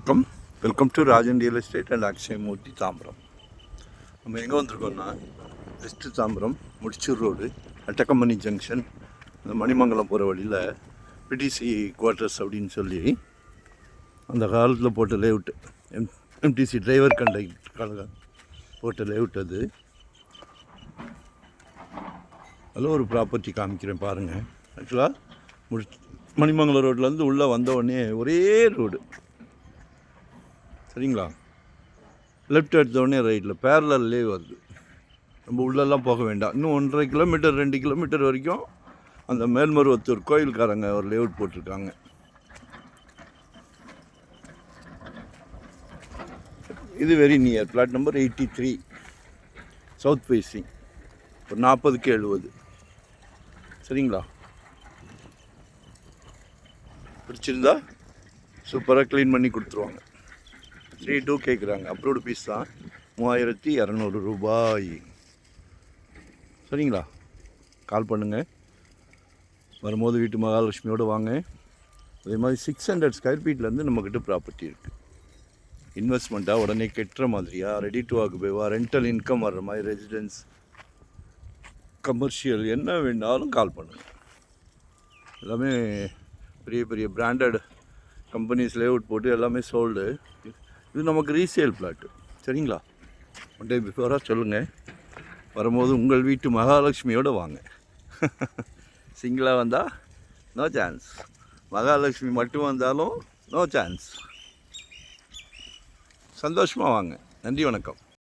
வணக்கம். Welcome to Rajan real estate and Akshayamurthy Tambaram. நம்ம எங்கே வந்திருக்கோம்னா வெஸ்ட்டு தாம்பரம் முடிச்சூர் ரோடு அட்டக்கம்பனி ஜங்ஷன் அந்த மணிமங்கலம் போகிற வழியில் பிடிசி குவார்ட்டர்ஸ் அப்படின்னு சொல்லி அந்த காலத்தில் போட்ட லேஅவுட்டு எம்டிசி டிரைவர் கண்டக்டருக்காக போட்ட லேஅவுட் அது. அதில் ஒரு ப்ராப்பர்ட்டி காமிக்கிறேன் பாருங்கள். ஆக்சுவலாக மணிமங்கலம் ரோட்லேருந்து உள்ளே வந்த உடனே ஒரே ரோடு, சரிங்களா? லெஃப்ட் எடுத்தோடனே ரைட்டில் பேரலே வருது. நம்ம உள்ளெல்லாம் போக வேண்டாம். இன்னும் 1.5 கிலோமீட்டர் 2 கிலோமீட்டர் வரைக்கும் அந்த மேல்மருவத்தூர் கோயில்காரங்க ஒரு லேஅவுட் போட்டிருக்காங்க. இது very near flat number 83 south facing, ஒரு 40க்கு 70. சரிங்களா? பிடிச்சிருந்தா சூப்பராக க்ளீன் பண்ணி கொடுத்துருவாங்க. 3.2 கேட்குறாங்க. அப்ரூவ்டு பீஸ் தான். 3200 ரூபாய். சரிங்களா? கால் பண்ணுங்கள். வரும்போது வீட்டு மகாலட்சுமியோடு வாங்க. அதே மாதிரி 600 ஸ்கொயர் ஃபீட்லேருந்து நம்மக்கிட்ட ப்ராப்பர்ட்டி இருக்குது. இன்வெஸ்ட்மெண்ட்டாக உடனே கெட்டுற மாதிரியா, ரெடி டு ஆக்குபேவா, ரெண்டல் இன்கம் வர்ற மாதிரி, ரெசிடென்ஸ், கமர்ஷியல், என்ன வேணாலும் கால் பண்ணுங்கள். எல்லாமே பெரிய பெரிய பிராண்டட் கம்பெனிஸ் லேஅவுட் போட்டு எல்லாமே சோல்டு. இது நமக்கு ரீசேல் பிளாட்டு. சரிங்களா? ஒன் டே பிஃபோராக சொல்லுங்கள். வரும்போது உங்கள் வீட்டு மகாலட்சுமியோடு வாங்க. சிங்கிளாக வந்தால் நோ சான்ஸ். மகாலட்சுமி மட்டும் வந்தாலும் நோ சான்ஸ். சந்தோஷமாக வாங்க. நன்றி, வணக்கம்.